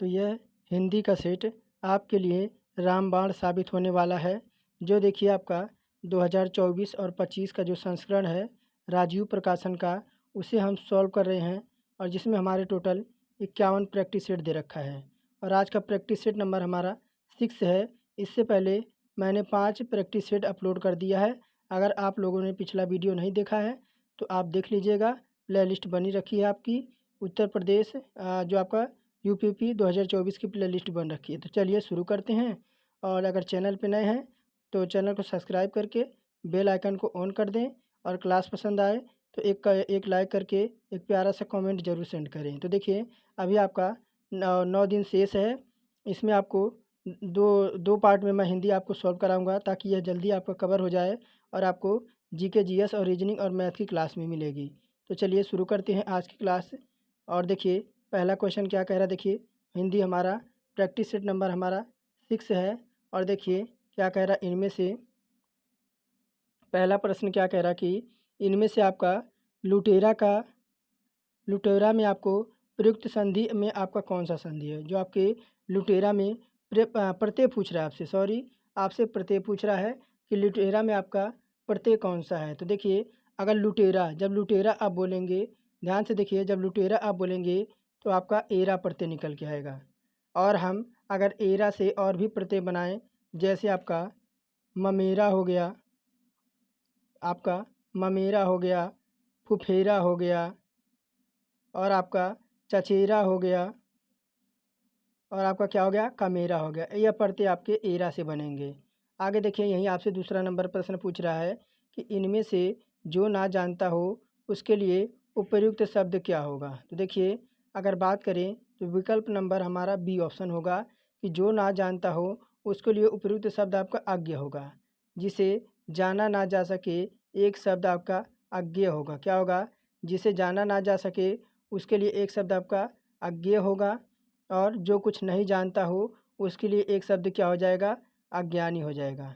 तो यह हिंदी का सेट आपके लिए रामबाण साबित होने वाला है। जो देखिए आपका 2024 और 25 का जो संस्करण है राजीव प्रकाशन का, उसे हम सॉल्व कर रहे हैं और जिसमें हमारे टोटल 51 प्रैक्टिस सेट दे रखा है और आज का प्रैक्टिस सेट नंबर हमारा 6 है। इससे पहले मैंने 5 प्रैक्टिस सेट अपलोड कर दिया है। अगर आप लोगों ने पिछला वीडियो नहीं देखा है तो आप देख लीजिएगा, प्ले लिस्ट बनी रखी है आपकी। उत्तर प्रदेश जो आपका यूपीपी 2024 की प्ले लिस्ट बन रखी है। तो चलिए शुरू करते हैं। और अगर चैनल पे नए हैं तो चैनल को सब्सक्राइब करके बेल आइकन को ऑन कर दें और क्लास पसंद आए तो एक लाइक करके एक प्यारा सा कमेंट ज़रूर सेंड करें। तो देखिए अभी आपका 9 दिन शेष है। इसमें आपको दो दो पार्ट में मैं हिंदी आपको सॉल्व कराऊंगा ताकि यह जल्दी आपका कवर हो जाए और आपको जीके जीएस और रीजनिंग और मैथ की क्लास में मिलेगी। तो चलिए शुरू करते हैं आज की क्लास। और देखिए पहला क्वेश्चन क्या कह रहा है। देखिए हिंदी हमारा प्रैक्टिस सेट नंबर हमारा 6 है और देखिए क्या कह रहा है। इनमें से पहला प्रश्न क्या कह रहा कि इनमें से आपका लुटेरा में आपको प्रयुक्त संधि में आपका कौन सा संधि है। जो आपके लुटेरा में प्रत्यय पूछ रहा है आपसे प्रत्यय पूछ रहा है कि लुटेरा में आपका प्रत्यय कौन सा है। तो देखिए अगर जब लुटेरा आप बोलेंगे, ध्यान से देखिए, जब लुटेरा आप बोलेंगे तो आपका एरा प्रत्यय निकल के आएगा। और हम अगर एरा से और भी प्रत्यय बनाएं, जैसे आपका ममेरा हो गया, फुफेरा हो गया और आपका चचेरा हो गया और आपका क्या हो गया, कमेरा हो गया। यह प्रत्यय आपके एरा से बनेंगे। आगे देखिए यहीं आपसे दूसरा नंबर प्रश्न पूछ रहा है कि इनमें से जो ना जानता हो उसके लिए उपयुक्त शब्द क्या होगा। तो देखिए अगर बात करें तो विकल्प नंबर हमारा बी ऑप्शन होगा कि जो ना जानता हो उसके लिए उपयुक्त शब्द आपका अज्ञेय होगा। जिसे जाना ना जा सके एक शब्द आपका अज्ञेय होगा। क्या होगा, जिसे जाना ना जा सके उसके लिए एक शब्द आपका अज्ञेय होगा। और जो कुछ नहीं जानता हो उसके लिए एक शब्द क्या हो जाएगा, अज्ञानी हो जाएगा।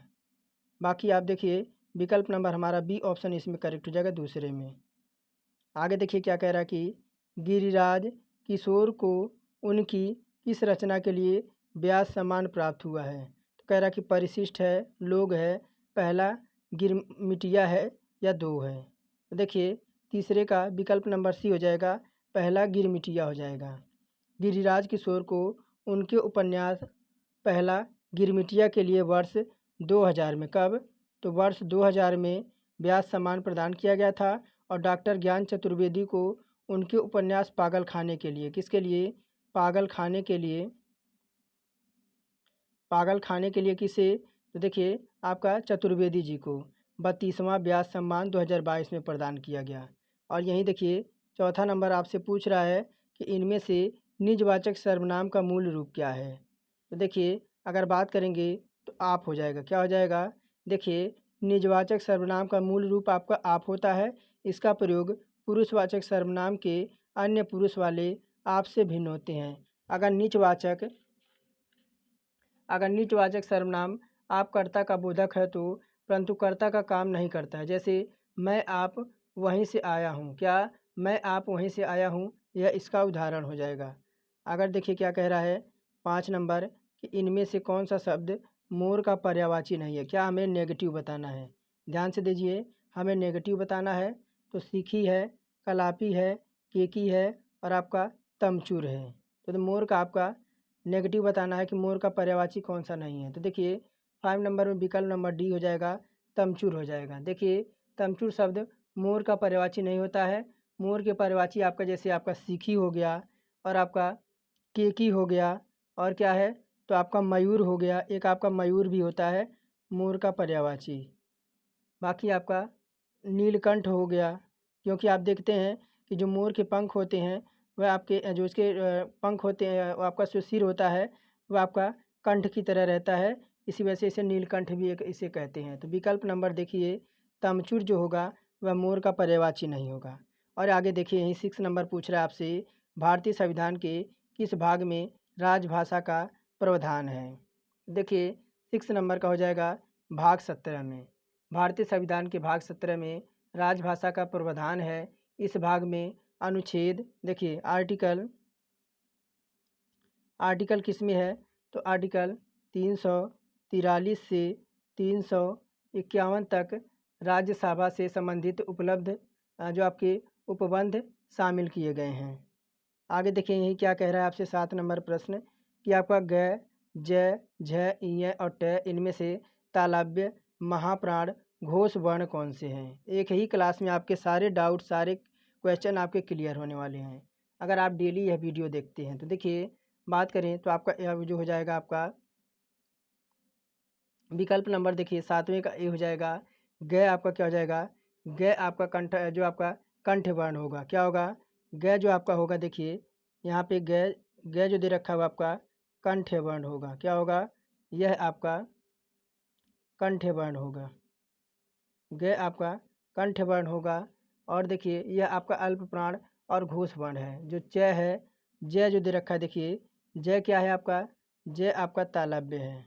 बाकी आप देखिए विकल्प नंबर हमारा बी ऑप्शन इसमें करेक्ट हो जाएगा दूसरे में। आगे देखिए क्या कह रहा है कि गिरिराज किशोर को उनकी किस रचना के लिए व्यास सम्मान प्राप्त हुआ है। तो कह रहा कि परिशिष्ट है, लोग है, पहला गिरमिटिया है या दो है। तो देखिए तीसरे का विकल्प नंबर सी हो जाएगा, पहला गिरमिटिया हो जाएगा। गिरिराज किशोर को उनके उपन्यास पहला गिरमिटिया के लिए वर्ष 2000 में, कब, तो वर्ष 2000 में व्यास सम्मान प्रदान किया गया था। और डॉक्टर ज्ञान चतुर्वेदी को उनके उपन्यास पागल खाने के लिए, किसके लिए, पागल खाने के लिए किसे, तो देखिए आपका चतुर्वेदी जी को 32वां व्यास सम्मान 2022 में प्रदान किया गया। और यहीं देखिए चौथा नंबर आपसे पूछ रहा है कि इनमें से निजवाचक सर्वनाम का मूल रूप क्या है। तो देखिए अगर बात करेंगे तो आप हो जाएगा। क्या हो जाएगा, देखिए निजवाचक सर्वनाम का मूल रूप आपका आप होता है। इसका प्रयोग पुरुषवाचक सर्वनाम के अन्य पुरुष वाले आप से भिन्न होते हैं। अगर नीचवाचक सर्वनाम आप कर्ता का बोधक है तो परंतु कर्ता का काम नहीं करता है, जैसे मैं आप वहीं से आया हूँ, क्या, मैं आप वहीं से आया हूँ, यह इसका उदाहरण हो जाएगा। अगर देखिए क्या कह रहा है 5 नंबर कि इनमें से कौन सा शब्द मोर का पर्यायवाची नहीं है। क्या हमें नेगेटिव बताना है, ध्यान से दीजिए, हमें नेगेटिव बताना है। तो सीखी है, कलापी है, केकी है और आपका तमचूर है। तो मोर का आपका नेगेटिव बताना है कि मोर का पर्यायवाची कौन सा नहीं है। तो देखिए 5 नंबर में विकल्प नंबर डी हो जाएगा, तमचूर हो जाएगा। देखिए तमचूर शब्द मोर का पर्यायवाची नहीं होता है। मोर के पर्यायवाची आपका जैसे आपका सीखी हो गया और आपका केकी हो गया और क्या है, तो आपका मयूर हो गया, एक आपका मयूर भी होता है मोर का पर्यायवाची। बाकी आपका नीलकंठ हो गया, क्योंकि आप देखते हैं कि जो मोर के पंख होते हैं वह आपके जो इसके पंख होते हैं, वो आपका जो सिर होता है वह आपका कंठ की तरह रहता है, इसी वजह से इसे नीलकंठ भी एक इसे कहते हैं। तो विकल्प नंबर देखिए तमचूर जो होगा वह मोर का पर्यायवाची नहीं होगा। और आगे देखिए यहीं 6 नंबर पूछ रहा है आपसे, भारतीय संविधान के किस भाग में राजभाषा का प्रावधान है। देखिए 6 नंबर का हो जाएगा भाग 17 में। भारतीय संविधान के भाग 17 में राजभाषा का प्रावधान है। इस भाग में अनुच्छेद देखिए आर्टिकल किस में है, तो आर्टिकल 343 से 351 तक राज्यसभा से संबंधित उपलब्ध जो आपके उपबंध शामिल किए गए हैं। आगे देखिए यही क्या कह रहा है आपसे 7 नंबर प्रश्न कि आपका ग, ज, झ, ञ और ट इनमें से तालव्य महाप्राण घोष वर्ण कौन से हैं। एक ही क्लास में आपके सारे डाउट सारे क्वेश्चन आपके क्लियर होने वाले हैं अगर आप डेली यह वीडियो देखते हैं। तो देखिए बात करें तो आपका यह जो हो जाएगा आपका विकल्प नंबर देखिए 7वें का ए हो जाएगा। ग आपका क्या हो जाएगा, ग आपका कंठ जो आपका कंठ वर्ण होगा, क्या होगा, ग जो आपका होगा देखिए यहाँ पे ग ग जो दे रखा हुआ आपका कंठ वर्ण होगा, क्या होगा, यह आपका कंठ वर्ण होगा, ग आपका कंठ वर्ण होगा। और देखिए यह आपका अल्प प्राण और घोष वर्ण है। जो च है, ज जो दे रखा है देखिए ज क्या है आपका, ज आपका तालव्य है,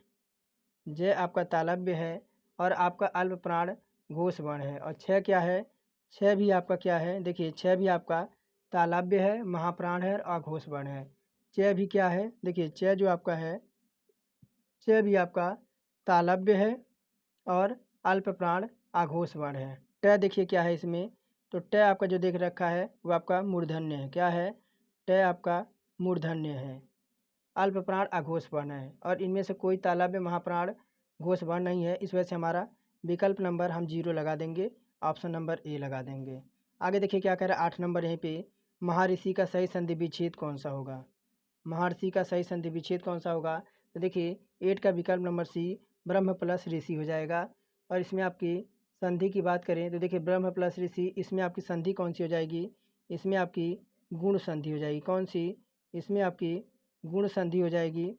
ज आपका तालव्य है और आपका अल्प प्राण घोष वर्ण है। और छ क्या है, छ भी आपका क्या है, देखिए छ भी आपका तालव्य है, महाप्राण है और घोष वर्ण है। च भी क्या है, देखिए च जो आपका है, च भी आपका तालव्य है और अल्प प्राण आघोष वर्ण है। ट देखिए क्या है इसमें, तो ट आपका जो देख रखा है वो आपका मूर्धन्य है, क्या है, ट आपका मूर्धन्य है, अल्प प्राण आघोष वर्ण है और इनमें से कोई तालव्य महाप्राण घोष वर्ण नहीं है। इस वजह से हमारा विकल्प नंबर हम 0 लगा देंगे, ऑप्शन नंबर ए लगा देंगे। आगे देखिए क्या कह रहा है 8 नंबर यहीं पे, महर्षि का सही संधि विच्छेद कौन सा होगा। महर्षि का सही संधि विच्छेद कौन सा होगा, तो देखिए 8 का विकल्प नंबर सी ब्रह्म प्लस ऋषि हो जाएगा। और इसमें आपकी संधि की बात करें तो देखिए ब्रह्म प्लस ऋषि, इसमें आपकी संधि कौन सी हो जाएगी, इसमें आपकी गुण संधि हो जाएगी, कौन सी, इसमें आपकी गुण संधि हो जाएगी।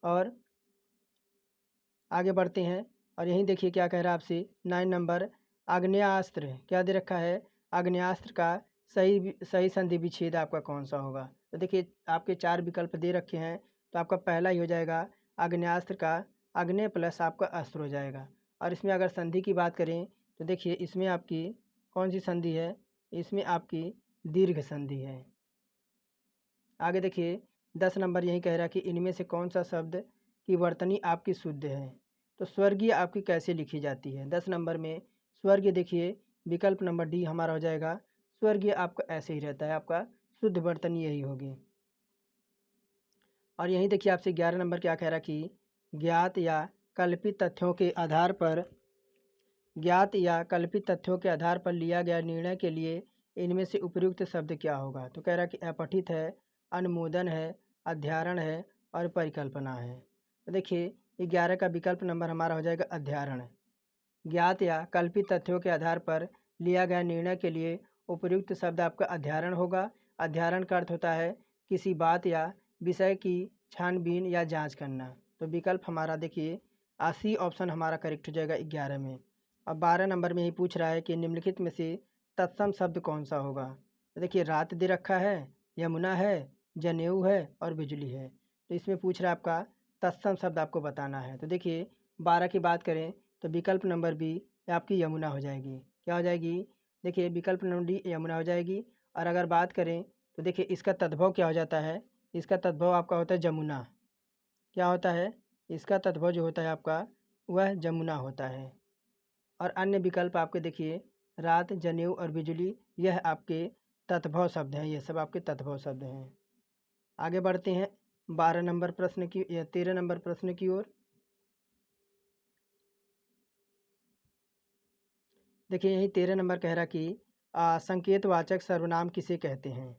और आगे बढ़ते हैं और यहीं देखिए क्या कह रहा है आपसे 9 नंबर, आग्नेयास्त्र क्या दे रखा है, आग्नेयास्त्र का सही संधि विच्छेद आपका कौन सा होगा। तो देखिए आपके 4 विकल्प दे रखे हैं, तो आपका पहला ही हो जाएगा आग्नेयास्त्र का आग्नेय प्लस आपका अस्त्र हो जाएगा। और इसमें अगर संधि की बात करें तो देखिए इसमें आपकी कौन सी संधि है, इसमें आपकी दीर्घ संधि है। आगे देखिए 10 नंबर यही कह रहा है कि इनमें से कौन सा शब्द की वर्तनी आपकी शुद्ध है। तो स्वर्गीय आपकी कैसे लिखी जाती है। 10 नंबर में स्वर्गीय देखिए विकल्प नंबर डी हमारा हो जाएगा, स्वर्गीय आपका ऐसे ही रहता है, आपका शुद्ध वर्तनी यही होगी। और यहीं देखिए आपसे 11 नंबर क्या कह रहा कि ज्ञात या कल्पित तथ्यों के आधार पर, ज्ञात या कल्पित तथ्यों के आधार पर लिया गया निर्णय के लिए इनमें से उपयुक्त शब्द क्या होगा। तो कह रहा कि अपठित है, अनुमोदन है, अध्यारण है और परिकल्पना है। तो देखिए 11 का विकल्प नंबर हमारा हो जाएगा अध्यारण। ज्ञात या कल्पित तथ्यों के आधार पर लिया गया निर्णय के लिए उपयुक्त शब्द आपका अध्यारण होगा। अध्यारण का अर्थ होता है किसी बात या विषय की छानबीन या जांच करना। तो विकल्प हमारा देखिए सी ऑप्शन हमारा करेक्ट हो जाएगा 11 में। अब 12 नंबर में ही पूछ रहा है कि निम्नलिखित में से तत्सम शब्द कौन सा होगा। तो देखिए रात दे रखा है, यमुना है, जनेऊ है और बिजली है। तो इसमें पूछ रहा है आपका तत्सम शब्द आपको बताना है। तो देखिए 12 की बात करें तो विकल्प नंबर बी आपकी यमुना हो जाएगी, क्या हो जाएगी, देखिए विकल्प नंबर डी यमुना हो जाएगी। और अगर बात करें तो देखिए इसका तद्भव क्या हो जाता है, इसका तद्भव आपका होता है जमुना, क्या होता है, इसका तद्भव जो होता है आपका वह जमुना होता है। और अन्य विकल्प आपके देखिए रात, जनेऊ और बिजली, यह आपके तद्भव शब्द हैं, ये सब आपके तद्भव शब्द हैं। आगे बढ़ते हैं 12 नंबर प्रश्न की या 13 नंबर प्रश्न की ओर। देखिए यही 13 नंबर कह रहा कि संकेतवाचक सर्वनाम किसे कहते हैं।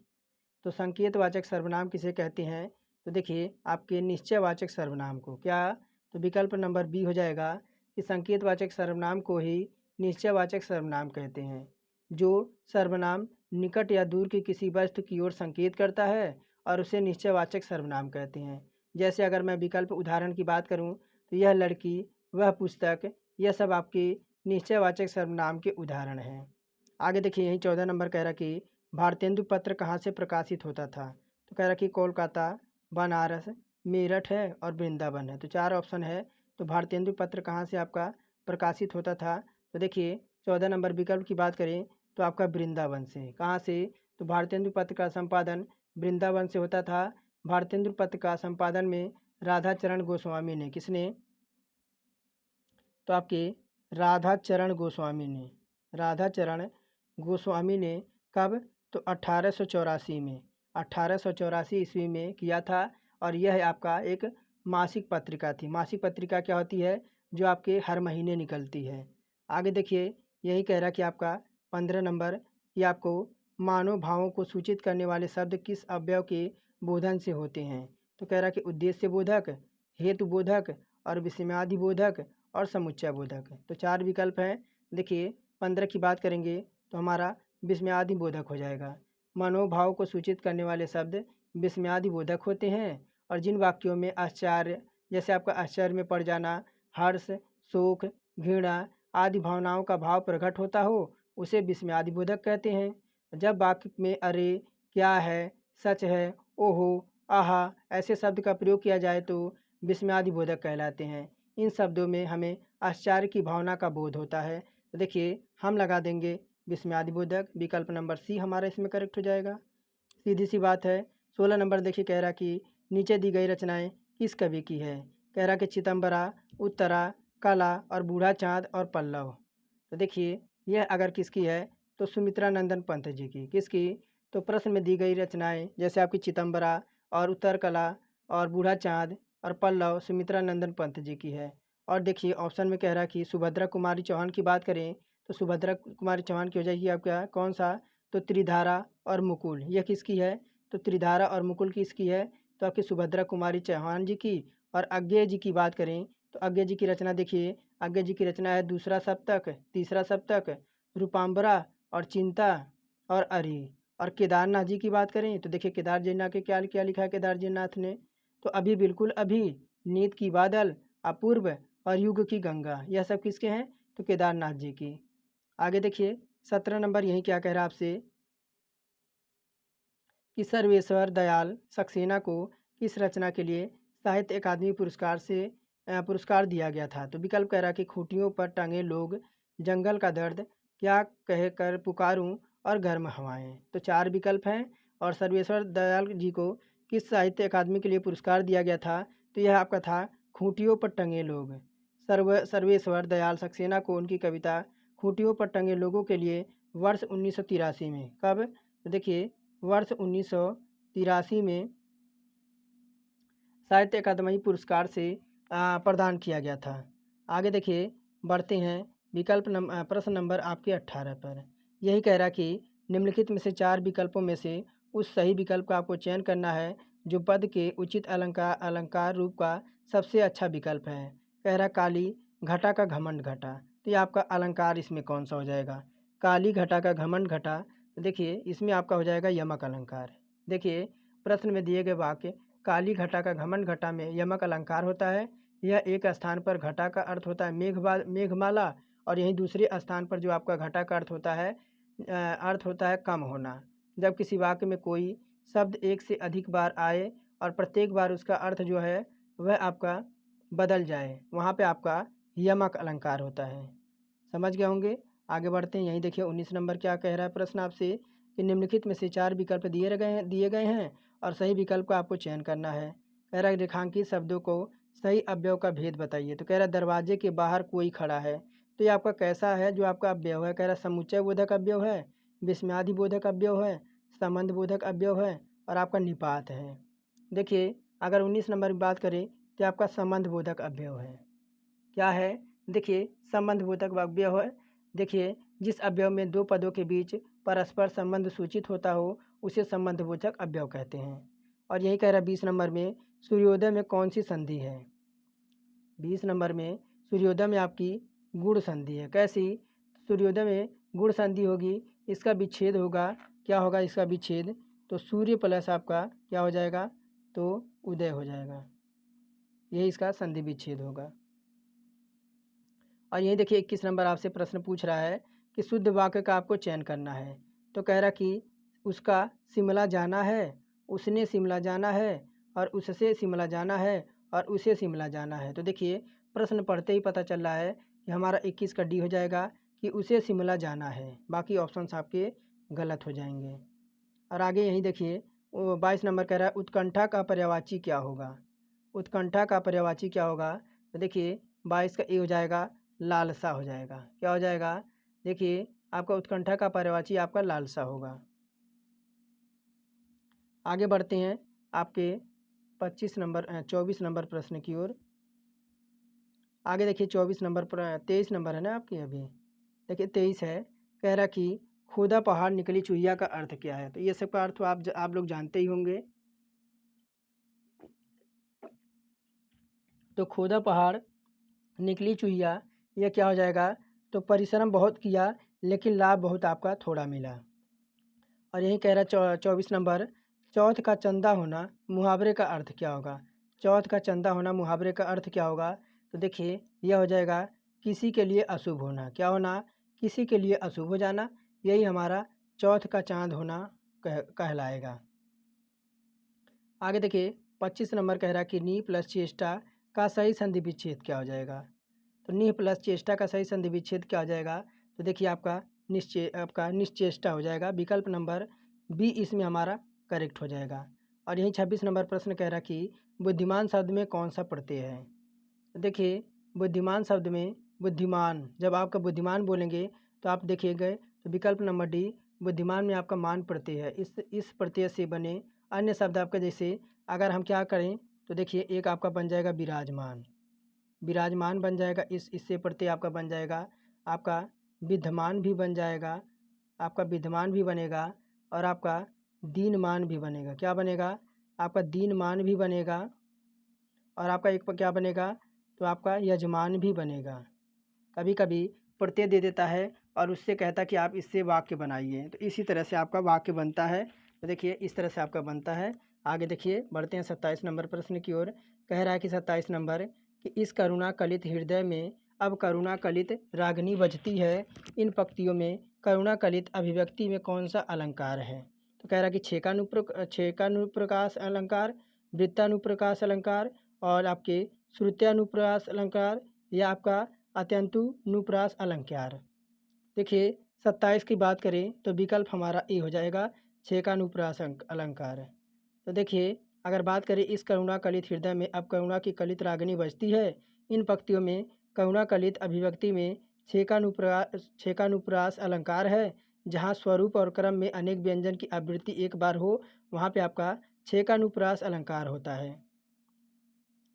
तो संकेतवाचक सर्वनाम किसे कहते हैं, तो देखिए आपके निश्चयवाचक सर्वनाम को, क्या, तो विकल्प नंबर बी हो जाएगा कि संकेतवाचक सर्वनाम को ही निश्चयवाचक सर्वनाम कहते हैं। जो सर्वनाम निकट या दूर की किसी वस्तु की ओर संकेत करता है और उसे निश्चयवाचक सर्वनाम कहते हैं। जैसे अगर मैं विकल्प उदाहरण की बात करूं तो यह लड़की, वह पुस्तक, यह सब आपके निश्चयवाचक सर्वनाम के उदाहरण हैं। आगे देखिए यही 14 नंबर कह रहा कि भारतेंदु पत्र कहाँ से प्रकाशित होता था। तो कह रहा कि कोलकाता, बनारस, मेरठ है और वृंदावन है। तो 4 ऑप्शन है। तो भारतेंदु पत्र कहाँ से आपका प्रकाशित होता था, तो देखिए 14 नंबर विकल्प की बात करें तो आपका वृंदावन से, कहाँ से, तो भारतेंदु पत्र का संपादन वृंदावन से होता था। भारतेंदु पत्र का संपादन में राधाचरण गोस्वामी ने, किसने? तो आपके राधाचरण गोस्वामी ने कब? तो 1884 में, 1884 ईस्वी में किया था। और यह आपका एक मासिक पत्रिका थी। मासिक पत्रिका क्या होती है? जो आपके हर महीने निकलती है। आगे देखिए, यही कह रहा कि आपका 15 नंबर कि आपको मानव भावों को सूचित करने वाले शब्द किस अवयव के बोधन से होते हैं? तो कह रहा कि उद्देश्य बोधक, हेतु बोधक और विषयादि बोधक और समुच्चय बोधक। तो 4 विकल्प हैं। देखिए 15 की बात करेंगे तो हमारा विस्मयादि बोधक हो जाएगा। मनोभाव को सूचित करने वाले शब्द विस्मयादि बोधक होते हैं। और जिन वाक्यों में आश्चर्य, जैसे आपका आश्चर्य में पड़ जाना, हर्ष, शोक, घृणा आदि भावनाओं का भाव प्रकट होता हो, उसे विस्मयादि बोधक कहते हैं। जब वाक्य में अरे, क्या है, सच है, ओहो, आहा ऐसे शब्द का प्रयोग किया जाए तो विस्मयादि बोधक कहलाते हैं। इन शब्दों में हमें आश्चर्य की भावना का बोध होता है। तो देखिए हम लगा देंगे विस्मयादि बोधक। विकल्प नंबर सी हमारा इसमें करेक्ट हो जाएगा। सीधी सी बात है। 16 नंबर देखिए कह रहा कि नीचे दी गई रचनाएं किस कवि की है? कह रहा कि चिदंबरा, उत्तरा, कला और बूढ़ा चाँद और पल्लव। तो देखिए यह अगर किसकी है तो सुमित्रा नंदन पंत जी की। किसकी? तो प्रश्न में दी गई रचनाएं जैसे आपकी चिदंबरा और उत्तर कला और बूढ़ा चाँद और पल्लव सुमित्रा नंदन पंत जी की है। और देखिए ऑप्शन में कह रहा कि सुभद्रा कुमारी चौहान की बात करें तो सुभद्रा कुमारी चौहान की हो जाएगी आपका कौन सा? तो त्रिधारा और मुकुल। यह किसकी है? तो त्रिधारा और मुकुल किसकी है? तो आपकी सुभद्रा कुमारी चौहान जी की। और अज्ञेय जी की बात करें तो अज्ञेय जी की रचना देखिए, अज्ञेय जी की रचना है दूसरा सप्तक, तीसरा सप्तक, रूपाम्बरा और चिंता और अरि। और केदारनाथ जी की बात करें तो देखिए केदार जी नाथ के क्या क्या लिखा है केदार जी नाथ ने? तो अभी बिल्कुल अभी, नीत की बादल, अपूर्व और युग की गंगा। यह सब किसके हैं? तो केदारनाथ जी की। आगे देखिए 17 नंबर यही क्या कह रहा है आपसे कि सर्वेश्वर दयाल सक्सेना को किस रचना के लिए साहित्य अकादमी पुरस्कार दिया गया था? तो विकल्प कह रहा कि खूंटियों पर टंगे लोग, जंगल का दर्द, क्या कह कर पुकारूं और गर्म हवाएं। तो 4 विकल्प हैं। और सर्वेश्वर दयाल जी को किस साहित्य अकादमी के लिए पुरस्कार दिया गया था? तो यह आपका था खूंटियों पर टंगे लोग। सर्वेश्वर दयाल सक्सेना को उनकी कविता खूंटियों पर टंगे लोगों के लिए वर्ष 1983 में, कब? तो देखिए वर्ष 1983 में साहित्य अकादमी पुरस्कार से प्रदान किया गया था। आगे देखिए बढ़ते हैं प्रश्न नंबर आपके 18 पर। यही कह रहा कि निम्नलिखित में से 4 विकल्पों में से उस सही विकल्प का आपको चयन करना है जो पद के उचित अलंकार रूप का सबसे अच्छा विकल्प है। कह रहा काली घटा का घमंड घटा। तो ये आपका अलंकार इसमें कौन सा हो जाएगा? काली घटा का घमंड घटा। तो देखिए इसमें आपका हो जाएगा यमक अलंकार। देखिए प्रश्न में दिए गए वाक्य काली घटा का घमंड घटा में यमक अलंकार होता है। यह एक स्थान पर घटा का अर्थ होता है मेघमाला, और यहीं दूसरे स्थान पर जो आपका घटा का अर्थ होता है कम होना। जब किसी वाक्य में कोई शब्द एक से अधिक बार आए और प्रत्येक बार उसका अर्थ जो है वह आपका बदल जाए, वहाँ पे आपका यमक अलंकार होता है। समझ गए होंगे। आगे बढ़ते हैं। यहीं देखिए 19 नंबर क्या कह रहा है प्रश्न आपसे कि निम्नलिखित में से 4 विकल्प दिए गए हैं और सही विकल्प का आपको चयन करना है। कह रहा है रेखांकित शब्दों को सही अवयव का भेद बताइए। तो कह रहा है दरवाजे के बाहर कोई खड़ा है। तो ये आपका कैसा है जो आपका अवयव है? कह रहा है समुच्चय बोधक अवयव है, विस्मयादि बोधक अवयव है, संबंध बोधक अवयव है और आपका निपात है। देखिए अगर 19 नंबर की बात करें तो आपका संबंध बोधक अवयव है। क्या है? देखिए संबंध बोधक अवयव है। देखिए जिस अवयव में 2 पदों के बीच परस्पर संबंध सूचित होता हो उसे संबंध बोधक अवयव कहते हैं। और यही कह रहा है 20 नंबर में सूर्योदय में कौन सी संधि है? 20 नंबर में सूर्योदय में आपकी गुण संधि है। कैसी? सूर्योदय में गुण संधि होगी, इसका विच्छेद होगा। क्या होगा इसका विच्छेद? तो सूर्य प्लस आपका क्या हो जाएगा? तो उदय हो जाएगा। यही इसका संधि विच्छेद होगा। और यही देखिए 21 नंबर आपसे प्रश्न पूछ रहा है कि शुद्ध वाक्य का आपको चयन करना है। तो कह रहा कि उसका शिमला जाना है, उसने शिमला जाना है और उससे शिमला जाना है और उसे शिमला जाना है। तो देखिए प्रश्न पढ़ते ही पता चल रहा है कि हमारा 21 का डी हो जाएगा कि उसे शिमला जाना है। बाकी ऑप्शंस आपके गलत हो जाएंगे। और आगे यहीं देखिए 22 नंबर कह रहा है उत्कंठा का पर्यायवाची क्या होगा। उत्कंठा का पर्यायवाची क्या होगा, तो देखिए 22 का ए हो जाएगा लालसा हो जाएगा। क्या हो जाएगा, देखिए आपका उत्कंठा का पर्यायवाची आपका लालसा होगा। आगे बढ़ते हैं आपके 24 नंबर प्रश्न की ओर। आगे देखिए 23 नंबर है ना आपकी अभी। देखिए 23 है, कह रहा कि खोदा पहाड़ निकली चुहिया का अर्थ क्या है। तो ये सब का अर्थ तो आप लोग जानते ही होंगे। तो खोदा पहाड़ निकली चुहिया, यह क्या हो जाएगा, तो परिश्रम बहुत किया लेकिन लाभ बहुत आपका थोड़ा मिला। और यही कह रहा है 24 नंबर, चौथ का चंदा होना मुहावरे का अर्थ क्या होगा। चौथ का चंदा होना मुहावरे का अर्थ क्या होगा, तो देखिए यह हो जाएगा किसी के लिए अशुभ होना। क्या होना, किसी के लिए अशुभ हो जाना, यही हमारा चौथ का चांद होना कहलाएगा। आगे देखिए 25 नंबर कह रहा कि नी प्लस चेष्टा का सही संधि विच्छेद क्या हो जाएगा। तो नी प्लस चेष्टा का सही संधि विच्छेद क्या हो जाएगा, तो देखिए आपका निश्चेष्टा हो जाएगा। विकल्प नंबर बी इसमें हमारा करेक्ट हो जाएगा। और यही 26 नंबर प्रश्न कह रहा कि बुद्धिमान शब्द में कौन सा प्रत्यय है। तो देखिए बुद्धिमान शब्द में बुद्धिमान, जब आपका बुद्धिमान बोलेंगे तो आप देखिएगा तो विकल्प नंबर डी बुद्धिमान में आपका मान प्रत्यय है। इस प्रत्यय से बने अन्य शब्द आपका, जैसे अगर हम क्या करें तो देखिए एक आपका बन जाएगा विराजमान, विराजमान बन जाएगा। इससे प्रत्यय आपका बन जाएगा आपका विद्यमान भी बन जाएगा, आपका विद्यमान भी बनेगा और आपका दीनमान भी बनेगा। क्या बनेगा, आपका दीनमान भी बनेगा और आपका एक क्या बनेगा, तो आपका यजमान भी बनेगा। कभी कभी प्रत्यय दे देता है और उससे कहता कि आप इससे वाक्य बनाइए, तो इसी तरह से आपका वाक्य बनता है। तो देखिए इस तरह से आपका बनता है। आगे देखिए बढ़ते हैं 27 नंबर प्रश्न की ओर। कह रहा है कि 27 नंबर कि इस करुणा कलित हृदय में अब करुणा कलित रागनी बजती है, इन पंक्तियों में करुणा कलित अभिव्यक्ति में कौन सा अलंकार है। तो कह रहा है कि छेकानुप्रकाश अलंकार, वृत्तानुप्रकाश अलंकार और आपके श्रुत्यानुप्रास अलंकार या आपका अत्यंतुनुप्रास अलंकार। देखिए 27 की बात करें तो विकल्प हमारा ए हो जाएगा छेकानुप्रास अलंकार। तो देखिए अगर बात करें इस करुणा कलित हृदय में अब करुणा की कलित रागनी बजती है, इन पंक्तियों में करुणा कलित अभिव्यक्ति में छेकानुप्रास अलंकार है। जहाँ स्वरूप और क्रम में अनेक व्यंजन की आवृत्ति एक बार हो, वहाँ पे आपका छेकानुप्रास अलंकार होता है।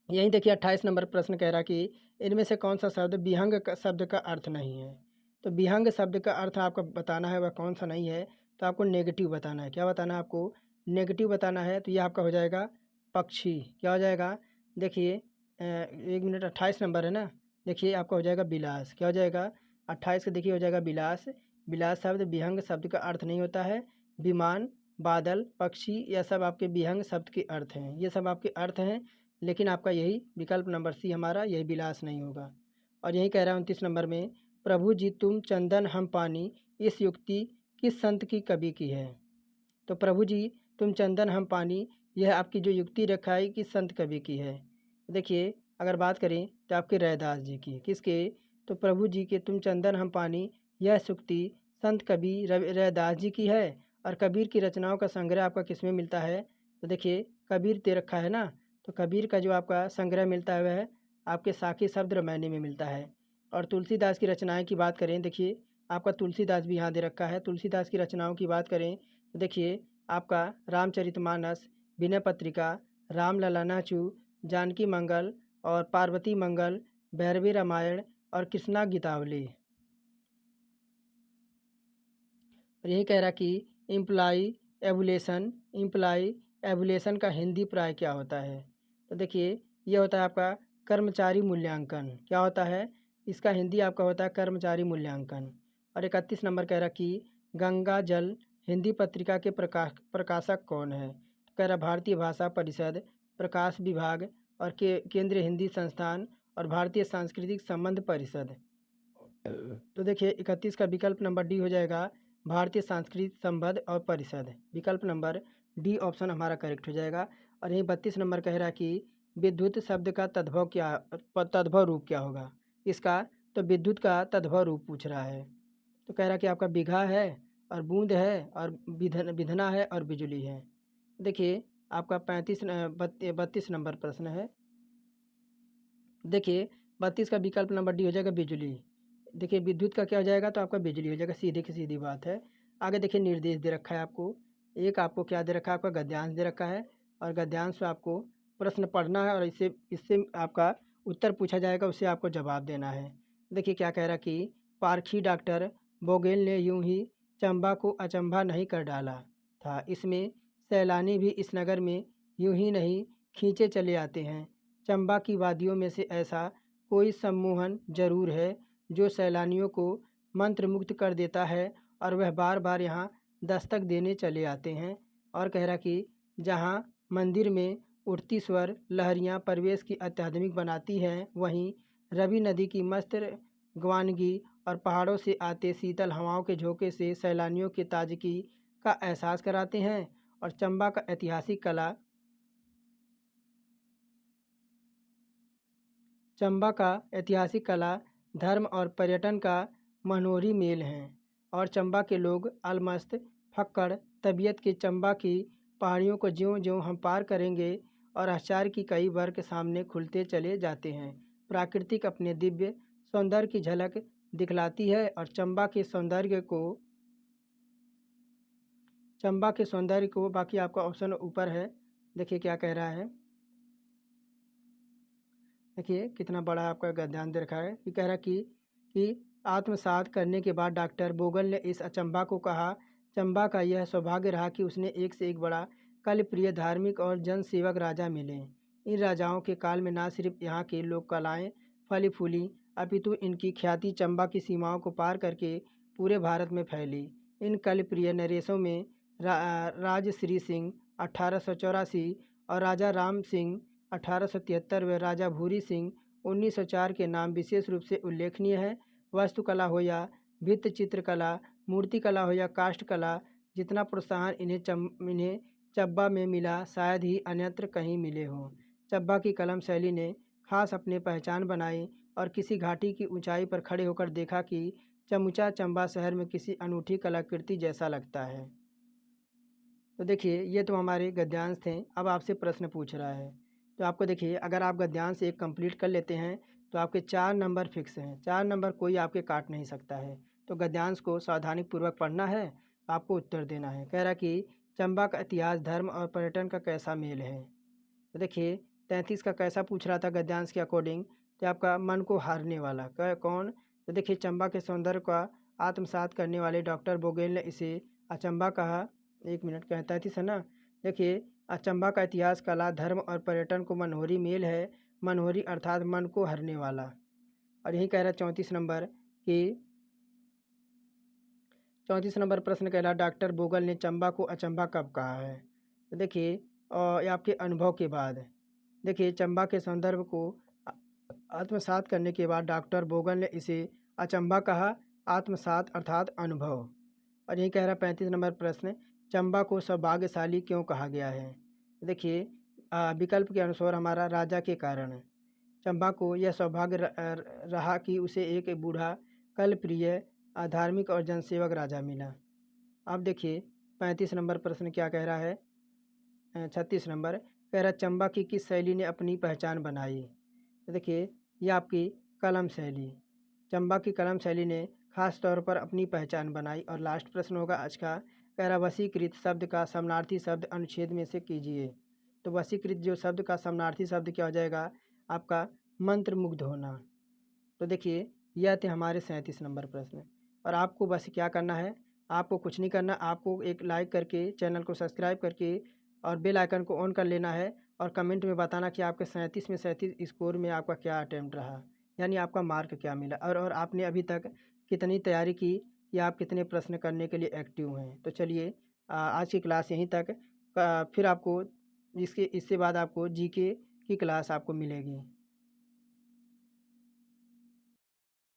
यहीं देखिए 28 नंबर प्रश्न कह रहा कि इनमें से कौन सा शब्द विहंग शब्द का अर्थ नहीं है। तो विहंग शब्द का अर्थ आपको बताना है वह कौन सा नहीं है, तो आपको नेगेटिव बताना है। क्या बताना है आपको, नेगेटिव बताना है। तो यह आपका हो जाएगा पक्षी। क्या हो जाएगा, देखिए 1 मिनट 28 नंबर है ना, देखिए आपका हो जाएगा बिलास। क्या हो जाएगा 28 का, देखिए हो जाएगा बिलास। बिलास शब्द विहंग शब्द का अर्थ नहीं होता है। विमान, बादल, पक्षी यह सब आपके विहंग शब्द के अर्थ हैं, ये सब आपके अर्थ हैं। लेकिन आपका यही विकल्प नंबर सी हमारा यही विलास नहीं होगा। और यही कह रहा है 29 नंबर में प्रभु जी तुम चंदन हम पानी, इस युक्ति किस संत की कवि की है। तो प्रभु जी तुम चंदन हम पानी, यह आपकी जो युक्ति रखा है किस संत कवि की है। देखिए अगर बात करें तो आपके रैदास जी की। किसके, तो प्रभु जी के तुम चंदन हम पानी, यह सूक्ति संत कवि रैदास जी की है। और कबीर की रचनाओं का संग्रह आपका किस में मिलता है, तो देखिए कबीर दे रखा है ना, तो कबीर का जो आपका संग्रह मिलता है वह आपके साखी शब्द रामायणी में मिलता है। और तुलसीदास की रचनाएं की बात करें, देखिए आपका तुलसीदास भी यहाँ दे रखा है। तुलसीदास की रचनाओं की बात करें तो देखिए आपका रामचरितमानस, विनय पत्रिका, रामलला नाचू, जानकी मंगल और पार्वती मंगल, भैरवी रामायण और कृष्णा गीतावली। और यही कह रहा कि इम्प्लाई एवुलेशन का हिंदी प्राय क्या होता है। तो देखिए ये होता है आपका कर्मचारी मूल्यांकन। क्या होता है, इसका हिंदी आपका होता है कर्मचारी मूल्यांकन। और 31 नंबर कह रहा कि गंगा जल हिंदी पत्रिका के प्रकाशक कौन है। तो कह रहा भारतीय भाषा परिषद, प्रकाश विभाग और केंद्रीय हिंदी संस्थान और भारतीय सांस्कृतिक संबंध परिषद। तो देखिए 31 का विकल्प नंबर डी हो जाएगा भारतीय सांस्कृतिक संबंध और परिषद। विकल्प नंबर डी ऑप्शन हमारा करेक्ट हो जाएगा। और यही 32 नंबर कह रहा है कि विद्युत शब्द का तद्भव रूप क्या होगा इसका। तो विद्युत का तद्भव रूप पूछ रहा है। तो कह रहा है कि आपका बीघा है और बूंद है और विधना है और बिजली है। देखिए आपका 32 नंबर प्रश्न है। देखिए 32 का विकल्प नंबर डी हो जाएगा बिजली। देखिए विद्युत का क्या हो जाएगा, तो आपका बिजली हो जाएगा, सीधी की सीधी बात है। आगे देखिए निर्देश दे रखा है आपको, एक आपको क्या दे रखा है, आपका गद्यांश दे रखा है और गद्यांश में आपको प्रश्न पढ़ना है और इससे इससे आपका उत्तर पूछा जाएगा, उससे आपको जवाब देना है। देखिए क्या कह रहा कि पारखी डॉक्टर बोगेल ने यूं ही चंबा को अचंभा नहीं कर डाला था, इसमें सैलानी भी इस नगर में यूं ही नहीं खींचे चले आते हैं। चंबा की वादियों में से ऐसा कोई सम्मोहन जरूर है जो सैलानियों को मंत्रमुग्ध कर देता है और वह बार बार यहाँ दस्तक देने चले आते हैं। और कह रहा कि जहाँ मंदिर में उठती स्वर लहरियाँ परिवेश की अत्याधुनिक बनाती हैं, वहीं रवि नदी की मस्त गवानगी और पहाड़ों से आते शीतल हवाओं के झोंके से सैलानियों की ताजगी का एहसास कराते हैं। और चंबा का ऐतिहासिक कला, धर्म और पर्यटन का मनोहरी मेल हैं। और चंबा के लोग अलमस्त फक्कड़ तबीयत के चंबा की पहाड़ियों को ज्यों ज्यों हम पार करेंगे और आश्चर्य की कई वर्ग सामने खुलते चले जाते हैं। प्राकृतिक अपने दिव्य सौंदर्य की झलक दिखलाती है और चंबा के सौंदर्य को बाकी आपका ऑप्शन ऊपर है। देखिए क्या कह रहा है, देखिए कितना बड़ा आपका गद्यांश दे रखा है कि कह रहा कि आत्मसात करने के बाद डॉक्टर बोगल ने इस अचंबा को कहा, चंबा का यह सौभाग्य रहा कि उसने एक से एक बड़ा कल प्रिय धार्मिक और जनसेवक राजा मिले। इन राजाओं के काल में न सिर्फ यहाँ की लोक कलाएँ फली फूली, अपितु इनकी ख्याति चंबा की सीमाओं को पार करके पूरे भारत में फैली। इन कल प्रिय नरेशों में राज श्री सिंह 1884 और राजा राम सिंह 1873 व राजा भूरी सिंह 1904 के नाम विशेष रूप से उल्लेखनीय हैं। वास्तुकला हो या भित्त चित्रकला, मूर्तिकला हो या काष्ठकला, जितना प्रोत्साहन इन्हें चब्बा में मिला शायद ही अन्यत्र कहीं मिले हों। चब्बा की कलम शैली ने खास अपने पहचान बनाई और किसी घाटी की ऊंचाई पर खड़े होकर देखा कि चमुचा चंबा शहर में किसी अनूठी कलाकृति जैसा लगता है। तो देखिए ये तो हमारे गद्यांश थे। अब आपसे प्रश्न पूछ रहा है, तो आपको देखिए अगर आप गद्यांश एक कंप्लीट कर लेते हैं तो आपके 4 नंबर फिक्स हैं, 4 नंबर कोई आपके काट नहीं सकता है। तो गद्यांश को सावधानीपूर्वक पढ़ना है, आपको उत्तर देना है। कह रहा कि चंबा का इतिहास, धर्म और पर्यटन का कैसा मेल है। तो देखिए 33 का कैसा पूछ रहा था गद्यांश के अकॉर्डिंग, तो आपका मन को हारने वाला कौन, तो देखिए चंबा के सौंदर्य का आत्मसात करने वाले डॉक्टर बोगेल ने इसे अचंबा कहा। 1 मिनट का 33 है ना। देखिए अचंबा का इतिहास, कला, धर्म और पर्यटन को मनोहरी मेल है। मनोहरी अर्थात मन को हरने वाला। और यही कह रहा है 34 नंबर प्रश्न कह रहा डॉक्टर बोगल ने चंबा को अचंबा कब कहा है। तो देखिए ये आपके अनुभव के बाद, देखिए चंबा के सौंदर्य को आत्मसात करने के बाद डॉक्टर बोगल ने इसे अचंबा कहा। आत्मसात अर्थात अनुभव। और यही कह रहा 35 नंबर प्रश्न, चंबा को सौभाग्यशाली क्यों कहा गया है। देखिए विकल्प के अनुसार हमारा राजा के कारण चंबा को यह सौभाग्य रहा कि उसे एक बूढ़ा कल प्रिय धार्मिक और जनसेवक राजा मिला। अब देखिए 35 नंबर प्रश्न क्या कह रहा है। 36 नंबर कह रहा चंबा की किस शैली ने अपनी पहचान बनाई। तो देखिए यह आपकी कलम शैली, चंबा की कलम शैली ने खास तौर पर अपनी पहचान बनाई। और लास्ट प्रश्न होगा आज का, कह रहा वशीकृत शब्द का समानार्थी शब्द अनुच्छेद में से कीजिए। तो वशीकृत जो शब्द का समानार्थी शब्द क्या हो जाएगा आपका मंत्र मुग्ध होना। तो देखिए यह थे हमारे 37 नंबर प्रश्न। और आपको बस क्या करना है, आपको कुछ नहीं करना, आपको एक लाइक करके चैनल को सब्सक्राइब करके और बेल आइकन को ऑन कर लेना है और कमेंट में बताना कि आपके 37 में 37 स्कोर में आपका क्या अटैम्प्ट रहा, यानी आपका मार्क क्या मिला और आपने अभी तक कितनी तैयारी की या आप कितने प्रश्न करने के लिए एक्टिव हैं। तो चलिए आज की क्लास यहीं तक। फिर आपको इसके बाद आपको जीके की क्लास आपको मिलेगी।